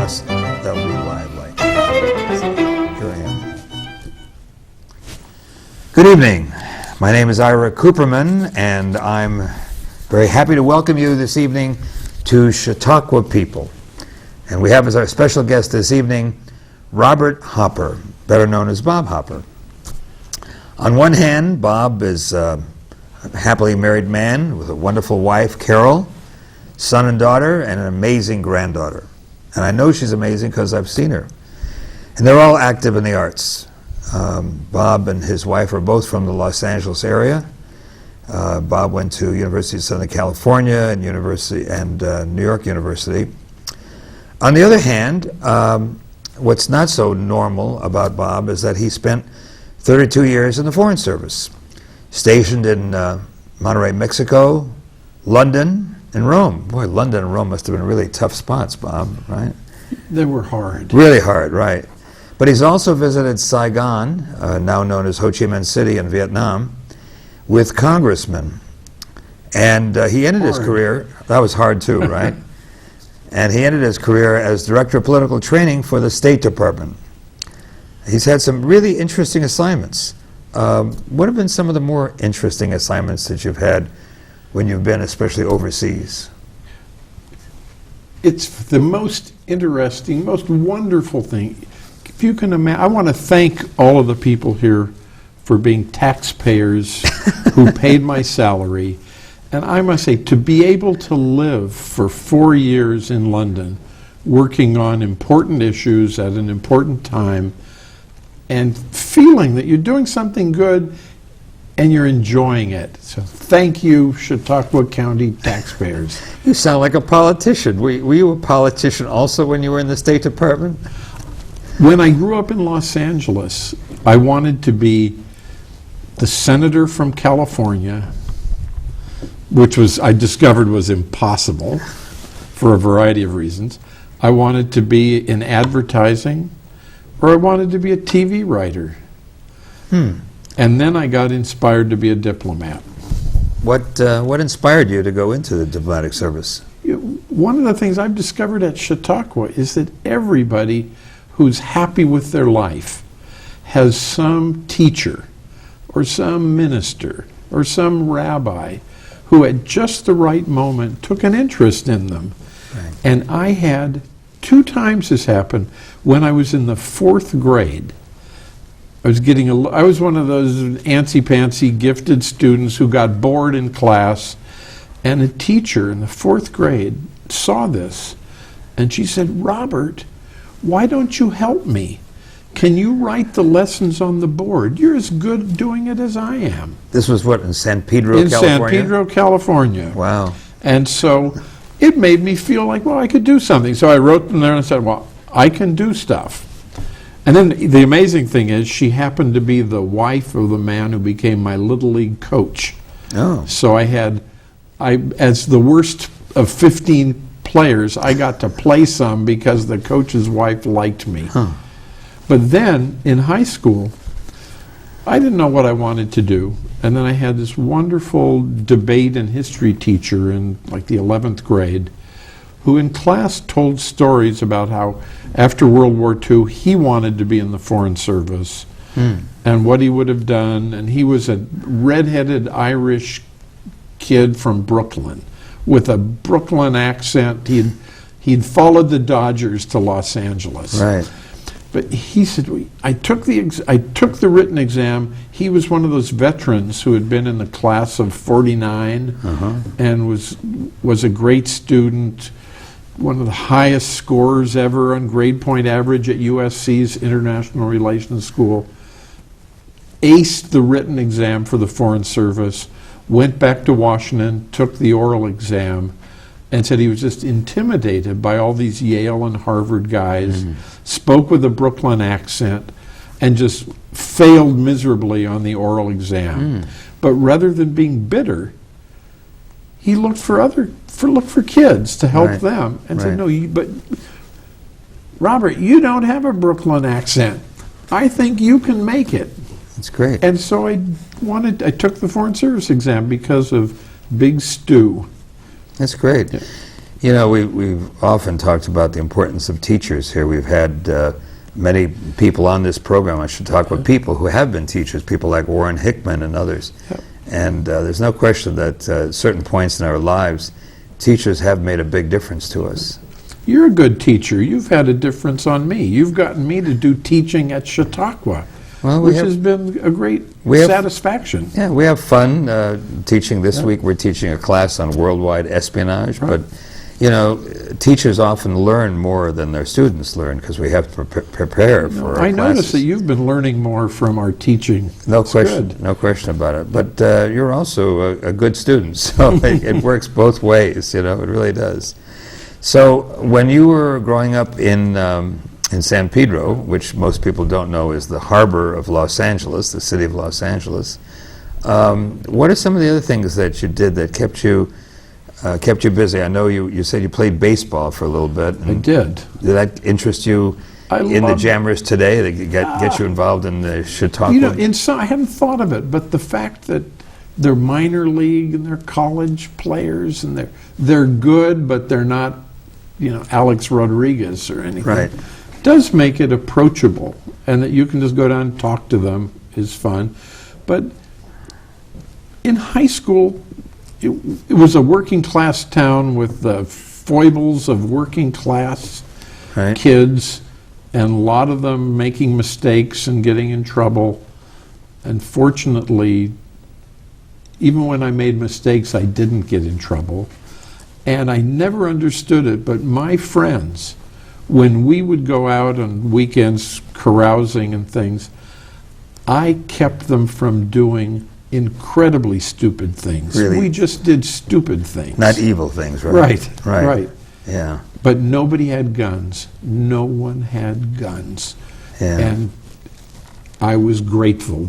promise that will be lively. Here I am. Good evening. My name is Ira Cooperman, and I'm very happy to welcome you this evening to Chautauqua People. And we have as our special guest this evening Robert Hopper, better known as Bob Hopper. On one hand, Bob is a happily married man with a wonderful wife, Carol, son and daughter, and an amazing granddaughter. And I know she's amazing because I've seen her. And they're all active in the arts. Bob and his wife are both from the Los Angeles area. Bob went to University of Southern California and New York University. On the other hand, what's not so normal about Bob is that he spent 32 years in the Foreign Service, stationed in Monterrey, Mexico, London, and Rome. Boy, London and Rome must have been really tough spots, Bob, right? They were hard. Really hard, right. But he's also visited Saigon, now known as Ho Chi Minh City in Vietnam, with congressmen. And he ended his career, that was hard too, right? And he ended his career as Director of Political Training for the State Department. He's had some really interesting assignments. What have been some of the more interesting assignments that you've had when you've been especially overseas? It's the most interesting, most wonderful thing. If you can imagine, I want to thank all of the people here for being taxpayers who paid my salary. And I must say, to be able to live for 4 years in London, working on important issues at an important time, and feeling that you're doing something good and you're enjoying it. So thank you, Chautauqua County taxpayers. You sound like a politician. Were you a politician also when you were in the State Department? When I grew up in Los Angeles, I wanted to be the senator from California, which I discovered was impossible for a variety of reasons. I wanted to be in advertising, or I wanted to be a TV writer. And then I got inspired to be a diplomat. What inspired you to go into the diplomatic service? One of the things I've discovered at Chautauqua is that everybody who's happy with their life has some teacher or some minister or some rabbi who at just the right moment took an interest in them. Right. And I had 2 times this happen. When I was in the 4th grade, I was one of those antsy-pantsy gifted students who got bored in class, and a teacher in the 4th grade saw this, and she said, "Robert, why don't you help me? Can you write the lessons on the board? You're as good doing it as I am." This was what, in San Pedro, California? In San Pedro, California. Wow. And so it made me feel like, well, I could do something. So I wrote them there and I said, well, I can do stuff. And then the amazing thing is she happened to be the wife of the man who became my Little League coach. Oh. So as the worst of 15 players, I got to play some because the coach's wife liked me. Huh. But then in high school, I didn't know what I wanted to do. And then I had this wonderful debate and history teacher in like the 11th grade who in class told stories about how after World War II he wanted to be in the Foreign Service and what he would have done. And he was a red-headed Irish kid from Brooklyn with a Brooklyn accent. He'd followed the Dodgers to Los Angeles. Right. But he said, I took the written exam. He was one of those veterans who had been in the class of 49 and was a great student, one of the highest scorers ever on grade point average at USC's International Relations School, aced the written exam for the Foreign Service, went back to Washington, took the oral exam, and said he was just intimidated by all these Yale and Harvard guys, spoke with a Brooklyn accent, and just failed miserably on the oral exam. But rather than being bitter, he looked for kids to help them, and said, "No, but Robert, you don't have a Brooklyn accent. I think you can make it." That's great. And so I took the Foreign Service exam because of Big Stu. That's great. Yeah. You know, we've often talked about the importance of teachers here. We've had many people on this program, I should talk about people who have been teachers, people like Warren Hickman and others. Yep. And there's no question that at certain points in our lives, teachers have made a big difference to us. You're a good teacher. You've had a difference on me. You've gotten me to do teaching at Chautauqua, which has been a great satisfaction. Yeah, we have fun teaching. This week we're teaching a class on worldwide espionage, but you know, teachers often learn more than their students learn because we have to prepare for our classes. I notice that you've been learning more from our teaching. No question, no question about it. But you're also a good student, so it works both ways. You know, it really does. So when you were growing up in San Pedro, which most people don't know is the harbor of Los Angeles, the city of Los Angeles, what are some of the other things that you did that kept you busy? I know you said you played baseball for a little bit. I did. Did that interest you in the Jammers today? That get you involved in the Chautauqua? You know, I hadn't thought of it, but the fact that they're minor league and they're college players and they're good, but they're not, you know, Alex Rodriguez or anything. Right. Does make it approachable, and that you can just go down and talk to them is fun. But in high school, it was a working class town with the foibles of working class kids, and a lot of them making mistakes and getting in trouble. And fortunately, even when I made mistakes, I didn't get in trouble. And I never understood it, but my friends, when we would go out on weekends carousing and things, I kept them from doing incredibly stupid things. Really? We just did stupid things. Not evil things, right? Right. Yeah. But nobody had guns. No one had guns. Yeah. And I was grateful.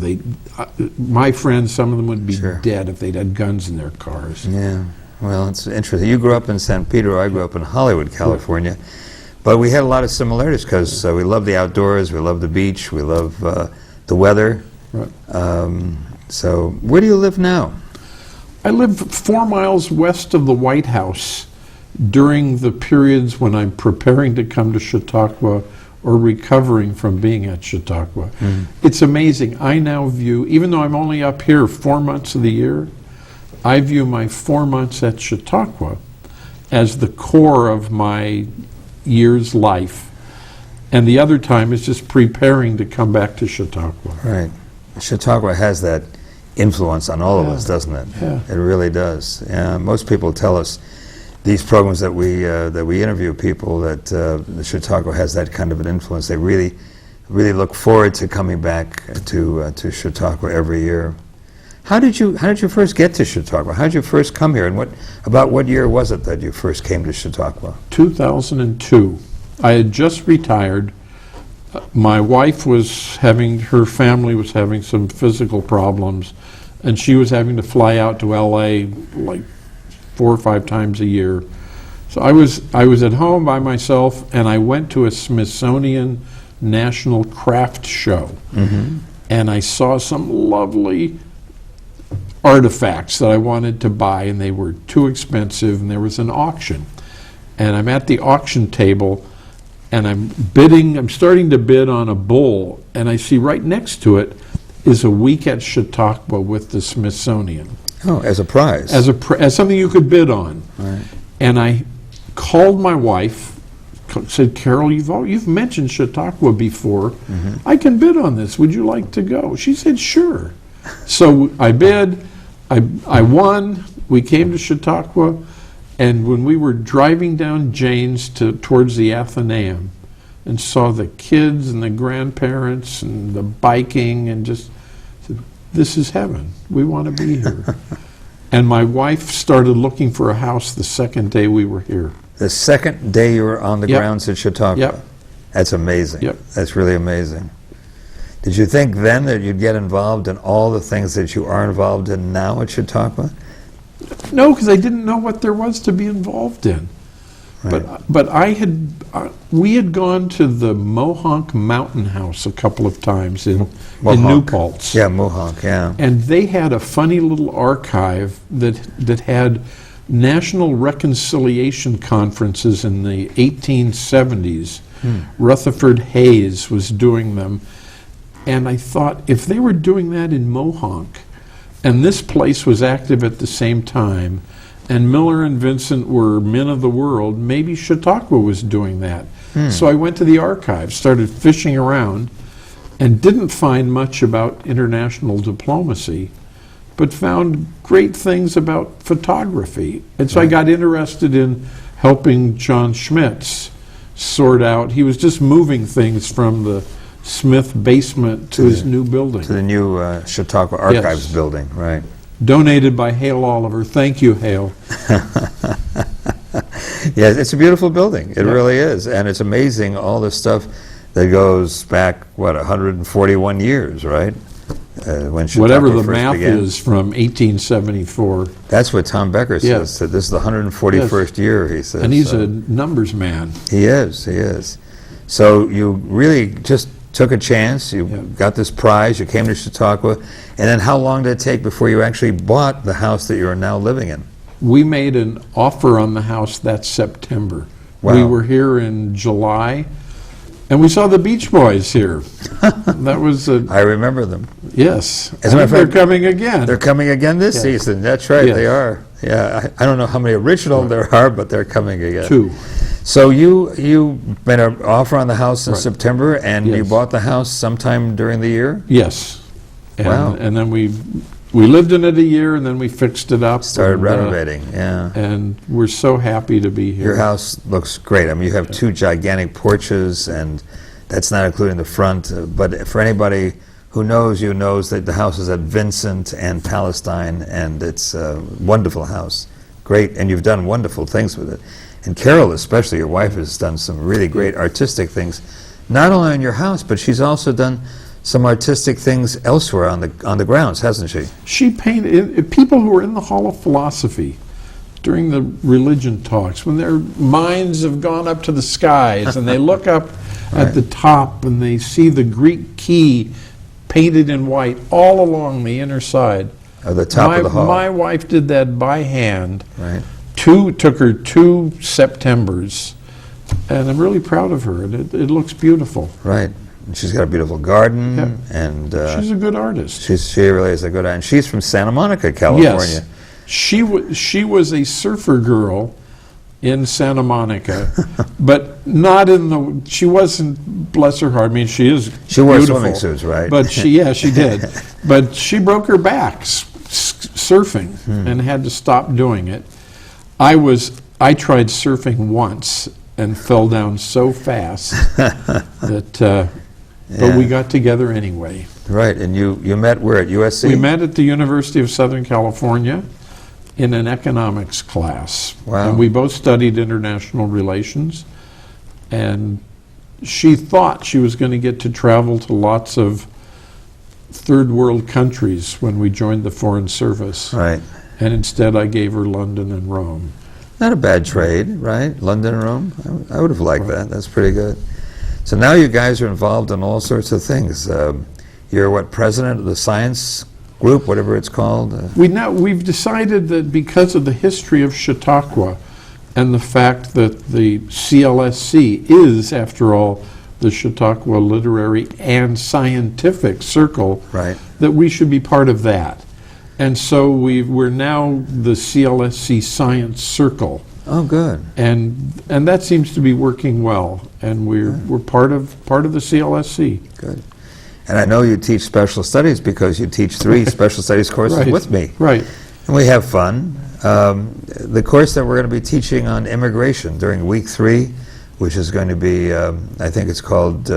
My friends, some of them would be dead if they'd had guns in their cars. Yeah. Well, it's interesting. You grew up in San Pedro. I grew up in Hollywood, California. But we had a lot of similarities because we love the outdoors, we love the beach, we love the weather. Right. So where do you live now? I live 4 miles west of the White House during the periods when I'm preparing to come to Chautauqua or recovering from being at Chautauqua. It's amazing. I now view, even though I'm only up here 4 months of the year, I view my 4 months at Chautauqua as the core of my year's life. And the other time is just preparing to come back to Chautauqua. Right. Chautauqua has that influence on all of us, doesn't it? Yeah. It really does. Most people tell us these programs that we interview people that the Chautauqua has that kind of an influence. They really look forward to coming back to Chautauqua every year. How did you first get to Chautauqua? How did you first come here, and what year was it that you first came to Chautauqua? 2002. I had just retired. My wife her family was having some physical problems, and she was having to fly out to LA like 4 or 5 times a year. So I was at home by myself, and I went to a Smithsonian National Craft Show, and I saw some lovely artifacts that I wanted to buy, and they were too expensive, and there was an auction. And I'm at the auction table, and I'm starting to bid on a bull, and I see right next to it is a week at Chautauqua with the Smithsonian. Oh, as a prize. As something you could bid on. Right. And I called my wife, said, Carol, you've mentioned Chautauqua before. I can bid on this. Would you like to go? She said, sure. So I bid. I won. We came to Chautauqua. And when we were driving down Janes towards the Athenaeum and saw the kids and the grandparents and the biking and just said, this is heaven. We want to be here. And my wife started looking for a house the second day we were here. The second day you were on the grounds at Chautauqua? Yep. That's amazing. Yep. That's really amazing. Did you think then that you'd get involved in all the things that you are involved in now at Chautauqua? No, because I didn't know what there was to be involved in. Right. But we had gone to the Mohonk Mountain House a couple of times in New Paltz. Yeah, Mohonk, yeah. And they had a funny little archive that had national reconciliation conferences in the 1870s. Rutherford Hayes was doing them. And I thought, if they were doing that in Mohonk, and this place was active at the same time, and Miller and Vincent were men of the world, maybe Chautauqua was doing that. So I went to the archives, started fishing around, and didn't find much about international diplomacy, but found great things about photography. And so I got interested in helping John Schmitz sort out. He was just moving things from the Smith basement to his new building. To the new Chautauqua Archives building, right. Donated by Hale Oliver. Thank you, Hale. Yes, it's a beautiful building. It really is. And it's amazing all the stuff that goes back, 141 years, right? When Chautauqua Whatever the first math began. is from 1874. That's what Tom Becker says. Yes. That this is the 141st year, he says. And he's so. a numbers man. He is. So you really just took a chance, you got this prize, you came to Chautauqua, and then how long did it take before you actually bought the house that you are now living in? We made an offer on the house that September. Wow. We were here in July, and we saw the Beach Boys here. That was I remember them. yes. As a matter of They're fact, coming again. They're coming again this season. That's right, they are. Yeah, I don't know how many original there are, but they're coming again. 2. So you made an offer on the house in Right. September, and you Yes. bought the house sometime during the year? Yes. And, Wow. and then we lived in it a year, and then we fixed it up. Started and, renovating, yeah. And we're so happy to be here. Your house looks great. I mean, you have 2 gigantic porches, and that's not including the front. But for anybody who knows you knows that the house is at Vincent and Palestine, and it's a wonderful house. Great, and you've done wonderful things with it. And Carol especially, your wife, has done some really great artistic things, not only in your house, but she's also done some artistic things elsewhere on the grounds, hasn't she? She painted people who were in the Hall of Philosophy during the religion talks, when their minds have gone up to the skies and they look up at the top and they see the Greek key painted in white all along the inner side. At the top of the hall. My wife did that by hand. Right. Took her 2 Septembers, and I'm really proud of her. It looks beautiful. Right. And she's got a beautiful garden, and She's a good artist. she really is a good. And she's from Santa Monica, California. Yes, she was a surfer girl in Santa Monica, but not in the. She wasn't. Bless her heart. I mean, she is. She wore beautiful, swimming suits, right? But she did. But she broke her back surfing and had to stop doing it. I tried surfing once and fell down so fast that. But we got together anyway. Right, and you met where, at USC? We met at the University of Southern California in an economics class. Wow. And we both studied international relations. And she thought she was going to get to travel to lots of third world countries when we joined the Foreign Service. Right. And instead I gave her London and Rome. Not a bad trade, right? London and Rome? I would have liked that. That's pretty good. So now you guys are involved in all sorts of things. You're president of the science group, whatever it's called? We've decided that because of the history of Chautauqua and the fact that the CLSC is, after all, the Chautauqua Literary and Scientific Circle, Right. that we should be part of that. And so we're now the CLSC Science Circle. Oh, good. And that seems to be working well, and we're part of the CLSC. Good. And I know you teach special studies because you teach 3 special studies courses Right. with me. Right. And we have fun. The course that we're going to be teaching on immigration during week 3, which is going to be, I think it's called...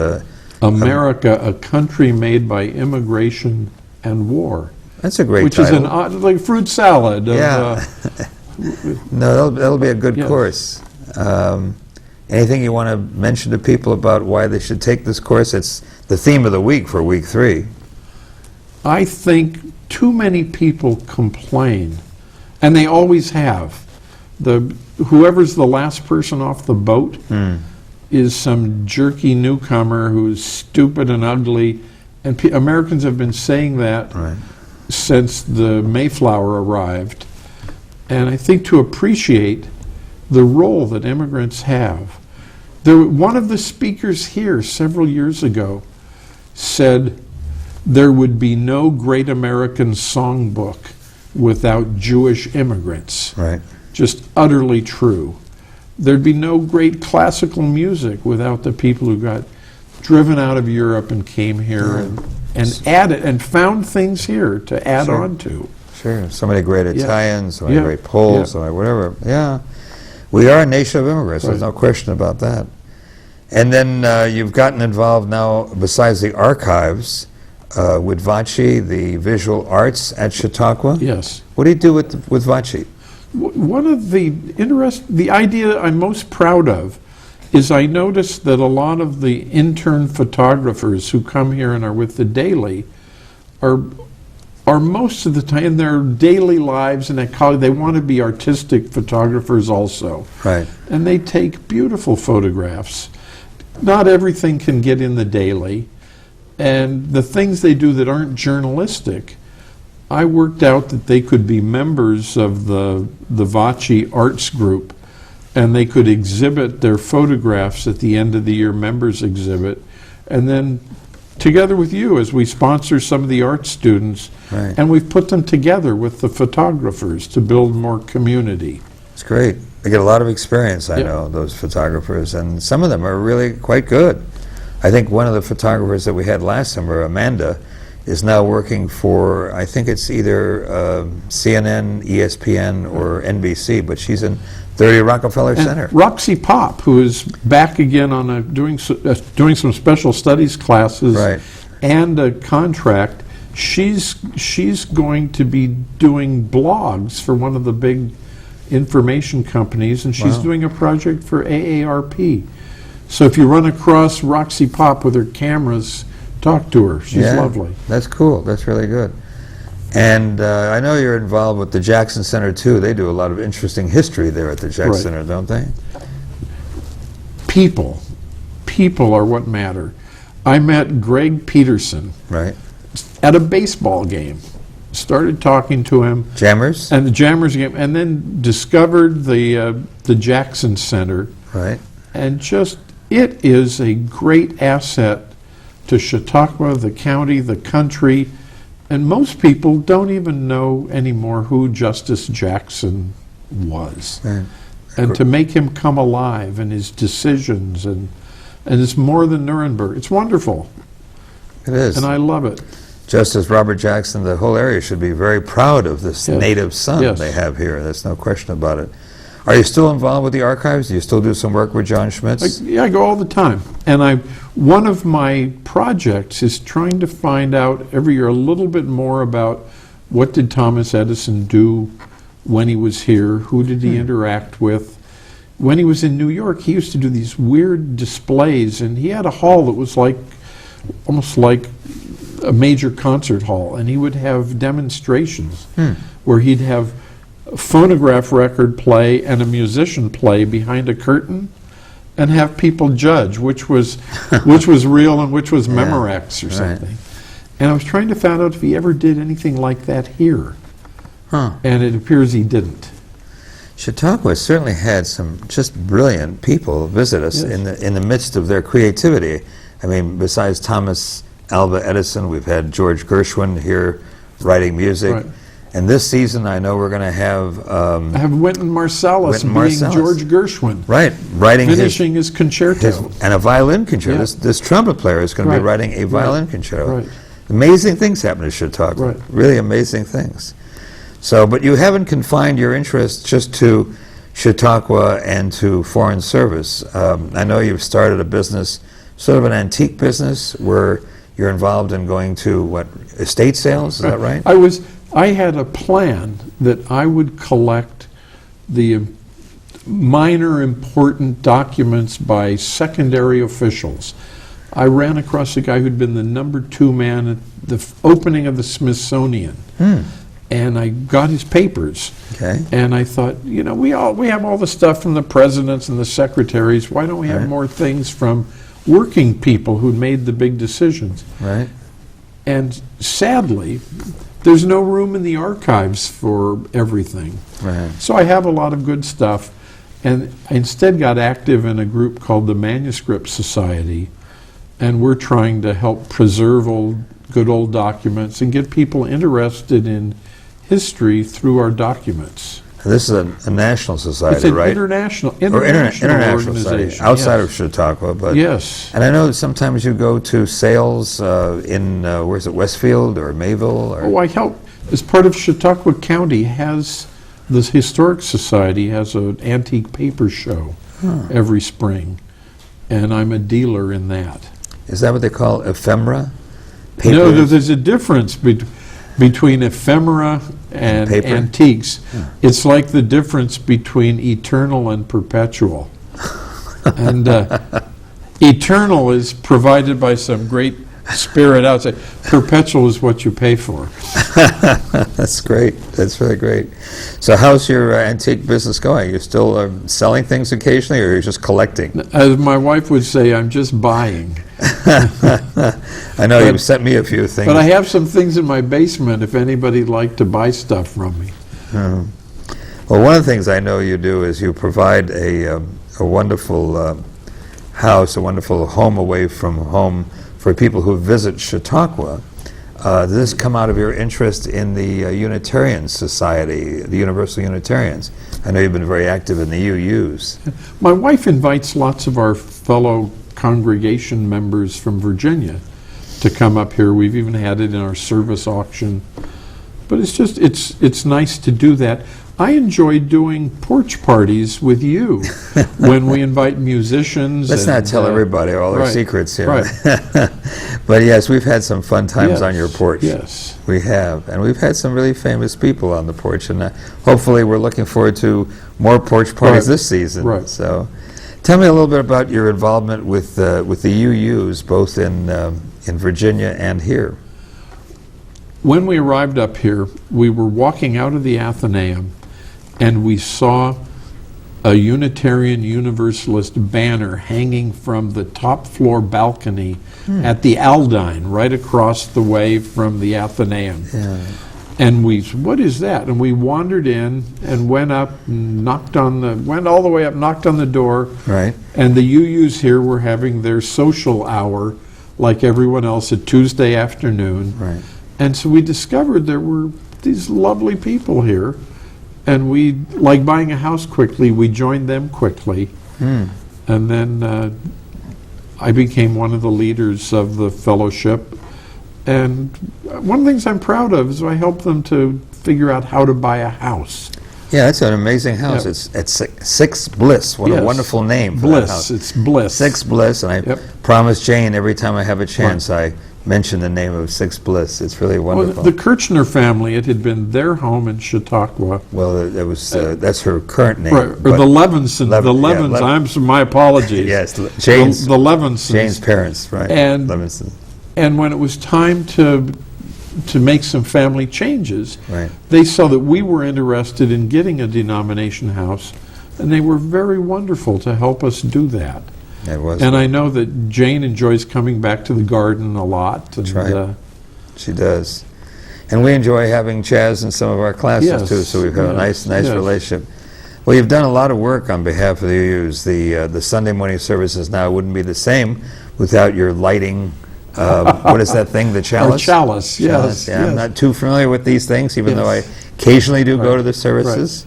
America, a country made by immigration and war. That's a great Which title. is an odd, like fruit salad. Yeah. No, that'll be a good Yes. course. Anything you want to mention to people about why they should take this course? It's the theme of the week for week 3. I think too many people complain, and they always have. Whoever's the last person off the boat is some jerky newcomer who's stupid and ugly, and Americans have been saying that Right. since the Mayflower arrived. And I think to appreciate the role that immigrants have. One of the speakers here several years ago said there would be no great American songbook without Jewish immigrants. Right. Just utterly true. There'd be no great classical music without the people who got driven out of Europe and came here and added and found things here to add Sure. on to. Sure. So many great Yeah. Italians, so many Yeah. great Poles, Yeah. so many whatever. Yeah. We are a nation of immigrants. There's Right. no question about that. And then you've gotten involved now, besides the archives, with VACI, the visual arts at Chautauqua. Yes. What do you do with VACI? One of the idea I'm most proud of is I noticed that a lot of the intern photographers who come here and are with the Daily are most of the time in their daily lives and at college, they want to be artistic photographers also. Right. And they take beautiful photographs. Not everything can get in the Daily. And the things they do that aren't journalistic, I worked out that they could be members of the VACI Arts Group, and they could exhibit their photographs at the end of the year members exhibit, and then together with you as we sponsor some of the art students, Right. and we've put them together with the photographers to build more community. It's great. They get a lot of experience, I Yeah. know, those photographers, and some of them are really quite good. I think one of the photographers that we had last summer, Amanda, is now working for, I think it's either CNN, ESPN, or NBC, but she's in 30 Rockefeller Center. And Roxy Pop, who is back again on doing some special studies classes Right. and a contract, she's going to be doing blogs for one of the big information companies, and she's Wow. doing a project for AARP. So if you run across Roxy Pop with her cameras, talk to her. She's Yeah, lovely. That's cool. That's really good. And I know you're involved with the Jackson Center, too. They do a lot of interesting history there at the Jackson Right. Center, don't they? People are what matter. I met Greg Peterson Right. at a baseball game. Started talking to him, Jammers? and the Jammers game, and then discovered the Jackson Center, Right. and just it is a great asset to Chautauqua, the county, the country, and most people don't even know anymore who Justice Jackson was, Right. and to make him come alive and his decisions, and it's more than Nuremberg. It's wonderful, It is. and I love it. Justice Robert Jackson, the whole area should be very proud of this Yes. native son Yes. they have here. There's no question about it. Are you still involved with the archives? Do you still do some work with John Schmitz? Yeah, I go all the time. And one of my projects is trying to find out every year a little bit more about what did Thomas Edison do when he was here, who did he interact with. When he was in New York, he used to do these weird displays, and he had a hall that was almost like a major concert hall, and he would have demonstrations where he'd have a phonograph record play and a musician play behind a curtain, and have people judge which was real and which was Memorex or right. something. And I was trying to find out if he ever did anything like that here, Huh. and it appears he didn't. Chautauqua certainly had some just brilliant people visit us Yes. in the midst of their creativity. I mean, besides Thomas Alva Edison, we've had George Gershwin here writing music. Right. And this season, I know we're going to have I have Wynton Marsalis Wynton being Marsalis. George Gershwin, writing finishing his concerto. and a violin concerto. Yeah. This trumpet player is going to be Right. writing a violin Right. concerto. Right. Amazing things happen in Chautauqua. Right. Really amazing things. So, but you haven't confined your interest just to Chautauqua and to foreign service. I know you've started a business, sort of an antique business, where you're involved in going to, what, estate sales, is that right? I had a plan that I would collect the minor important documents by secondary officials. I ran across a guy who'd been the #2 man at the opening of the Smithsonian, and I got his papers. Okay. And I thought, we have all the stuff from the presidents and the secretaries. Why don't we have Right. more things from working people who'd made the big decisions? Right. And sadly, there's no room in the archives for everything. Right. So I have a lot of good stuff, and I instead got active in a group called the Manuscript Society, and we're trying to help preserve good old documents and get people interested in history through our documents. This is a national society, It's an right? international Or international society, organization. outside yes. of Chautauqua, but Yes. And I know that sometimes you go to sales in where's it, Westfield or Mayville? Or Oh, I help, as part of Chautauqua County has, the Historic Society has an antique paper show every spring, and I'm a dealer in that. Is that what they call ephemera? No, Papers? there's a difference between ephemera and Paper? antiques. It's like the difference between eternal and perpetual. And eternal is provided by some great spirit outside. Perpetual is what you pay for. That's great. That's really great. So how's your antique business going? You're still selling things occasionally, or you're just collecting? As my wife would say, I'm just buying. I know you've sent me a few things. But I have some things in my basement if anybody'd like to buy stuff from me. Well, one of the things I know you do is you provide a wonderful house, a wonderful home away from home for people who visit Chautauqua. Does this come out of your interest in the Unitarian Society, the Universal Unitarians? I know you've been very active in the UUs. My wife invites lots of our fellow congregation members from Virginia to come up here. We've even had it in our service auction. But it's just, it's nice to do that. I enjoy doing porch parties with you when we invite musicians. Let's not tell everybody all our right, secrets here. right. But yes, we've had some fun times Yes, on your porch. yes. We have. And we've had some really famous people on the porch. And hopefully we're looking forward to more porch parties Right, this season. right. So tell me a little bit about your involvement with the UUs, both in Virginia and here. When we arrived up here, we were walking out of the Athenaeum, and we saw a Unitarian Universalist banner hanging from the top floor balcony at the Aldine, right across the way from the Athenaeum. Yeah. And we said, what is that? And we wandered in and went up and went all the way up, knocked on the door. Right. And the UUs here were having their social hour, like everyone else, at Tuesday afternoon. Right. And so we discovered there were these lovely people here. And we, like buying a house quickly, we joined them quickly. And then I became one of the leaders of the fellowship. And one of the things I'm proud of is I helped them to figure out how to buy a house. Yeah, that's an amazing house. Yeah. It's Six Bliss. What a Yes. wonderful name for that house. Bliss, it's Bliss. Six Bliss, and I Yep. promise Jane every time I have a chance I mention the name of Six Bliss. It's really Well, wonderful. the Kirchner family, it had been their home in Chautauqua. Well, that was that's her current name. Right, or but the Levinson, Levin- yeah, my apologies. yes, Jane's The Levinsons. Jane's parents, right? And- Levinson. And when it was time to make some family changes, Right. they saw that we were interested in getting a denomination house, and they were very wonderful to help us do that. It was. And I know that Jane enjoys coming back to the garden a lot. And, That's right. She does. And we enjoy having Chaz in some of our classes Yes, too, so we've had a yes, nice yes. relationship. Well, you've done a lot of work on behalf of the UUs. The Sunday morning services now wouldn't be the same without your lighting. What is that thing? The chalice? Our chalice, yes. Chalice, yeah. I'm yes. not too familiar with these things, even though I Yes. occasionally do go Right, to the services.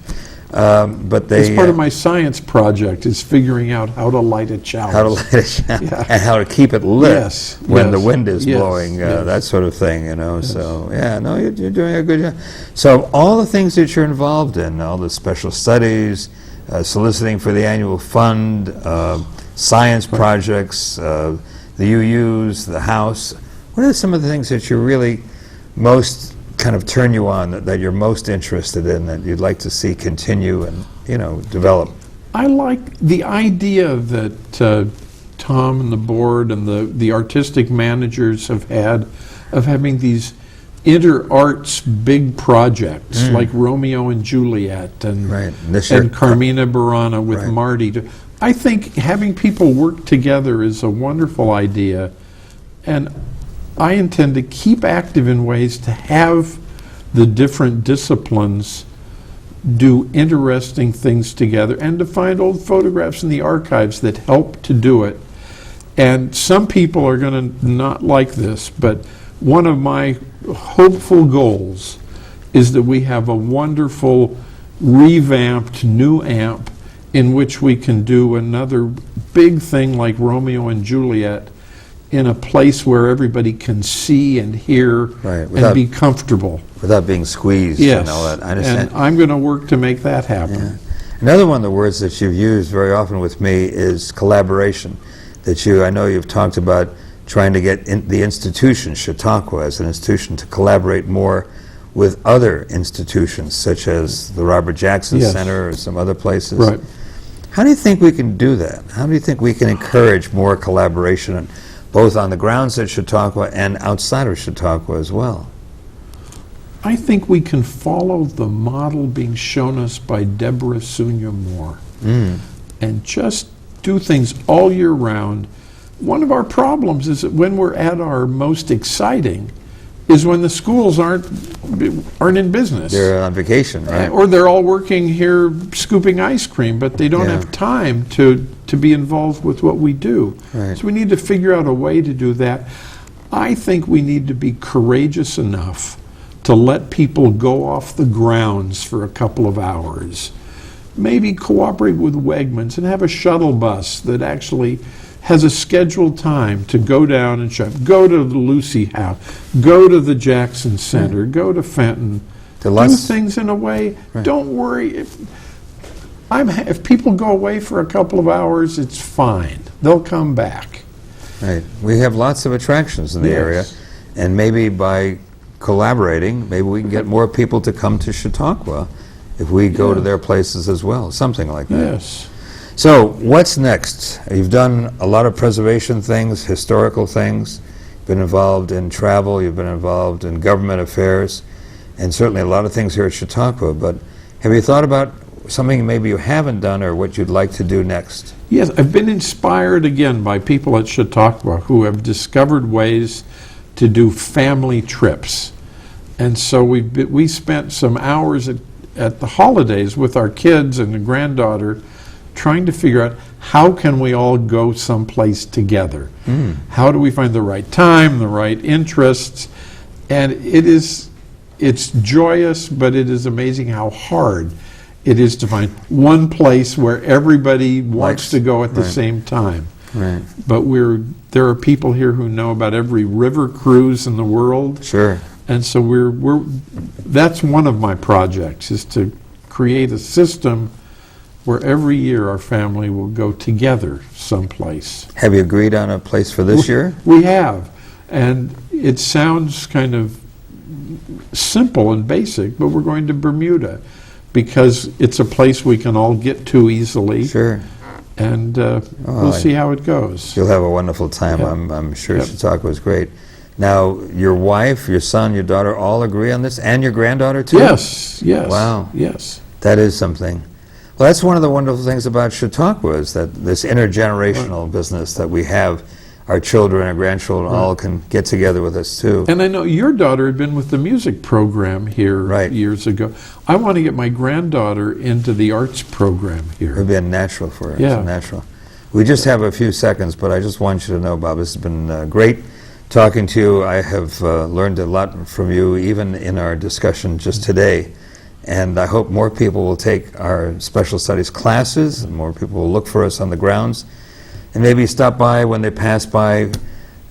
But they It's part of my science project is figuring out how to light a chalice. how to light a chalice Yeah. and how to keep it lit Yes, when the yes, wind is yes, blowing, yes. that sort of thing, you know. So yeah, no, you're doing a good job. So all the things that you're involved in, all the special studies, soliciting for the annual fund, science projects, the UUs, the house. What are some of the things that you really most kind of turn you on, that you're most interested in, that you'd like to see continue and, you know, develop? I like the idea that Tom and the board and the artistic managers have had of having these inter-arts big projects like Romeo and Juliet and, Right. And this year- and Carmina Burana with Right. Marty. I think having people work together is a wonderful idea, and I intend to keep active in ways to have the different disciplines do interesting things together, and to find old photographs in the archives that help to do it. And some people are going to not like this, but one of my hopeful goals is that we have a wonderful revamped new amp in which we can do another big thing like Romeo and Juliet in a place where everybody can see and hear and be comfortable. Without being squeezed and all that. I understand. And I'm going to work to make that happen. Yeah. Another one of the words that you've used very often with me is collaboration. I know you've talked about trying to get the institution, Chautauqua as an institution, to collaborate more with other institutions, such as the Robert Jackson Center or some other places. Right. How do you think we can do that? How do you think we can encourage more collaboration, both on the grounds at Chautauqua and outside of Chautauqua as well? I think we can follow the model being shown us by Deborah Sunya Moore and just do things all year round. One of our problems is that when we're at our most exciting is when the schools aren't in business. They're on vacation, right? Or they're all working here scooping ice cream, but they don't have time to be involved with what we do. Right. So we need to figure out a way to do that. I think we need to be courageous enough to let people go off the grounds for a couple of hours. Maybe cooperate with Wegmans and have a shuttle bus that actually has a scheduled time to go down and shop. Go to the Lucy House, go to the Jackson Center, go to Fenton. Do things in a way. Don't worry. If people go away for a couple of hours, it's fine. They'll come back. Right. We have lots of attractions in the area, and maybe by collaborating, maybe we can get more people to come to Chautauqua if we go to their places as well, something like that. Yes. So what's next? You've done a lot of preservation things, historical things, been involved in travel, you've been involved in government affairs, and certainly a lot of things here at Chautauqua, but have you thought about something maybe you haven't done or what you'd like to do next? Yes, I've been inspired again by people at Chautauqua who have discovered ways to do family trips. And so we spent some hours at the holidays with our kids and the granddaughter trying to figure out how can we all go someplace together. How do we find the right time, the right interests? And it's joyous, but it is amazing how hard it is to find one place where everybody wants to go at the same time. Right. But there are people here who know about every river cruise in the world. Sure. And so that's one of my projects, is to create a system where every year our family will go together someplace. Have you agreed on a place for this year? We have. And it sounds kind of simple and basic, but we're going to Bermuda because it's a place we can all get to easily. Sure. And we'll see how it goes. You'll have a wonderful time. Yep. I'm sure Chautauqua is great. Now, your wife, your son, your daughter all agree on this, and your granddaughter too? Yes. Wow. Yes. That is something. Well, that's one of the wonderful things about Chautauqua, is that this intergenerational business that we have, our children, our grandchildren all can get together with us too. And I know your daughter had been with the music program here years ago. I want to get my granddaughter into the arts program here. It would be natural for her. Yeah. It's natural. We just have a few seconds, but I just want you to know, Bob, this has been great talking to you. I have learned a lot from you, even in our discussion just today. And I hope more people will take our special studies classes, and more people will look for us on the grounds, and maybe stop by when they pass by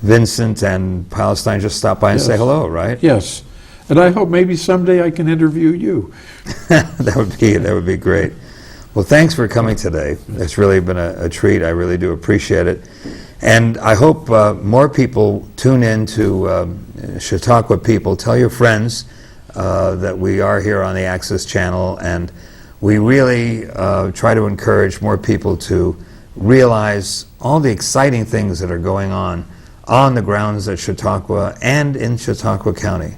Vincent and Palestine, just stop by and say hello, right? Yes. And I hope maybe someday I can interview you. That would be great. Well, thanks for coming today. It's really been a treat. I really do appreciate it. And I hope more people tune in to Chautauqua People. Tell your friends that we are here on the Access Channel, and we really try to encourage more people to realize all the exciting things that are going on the grounds at Chautauqua and in Chautauqua County,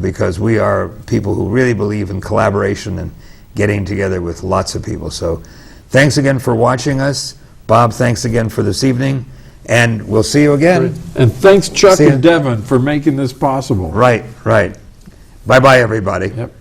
because we are people who really believe in collaboration and getting together with lots of people. So thanks again for watching us. Bob, thanks again for this evening, and we'll see you again. And thanks, Chuck and Devin, for making this possible. Right. Bye-bye, everybody. Yep.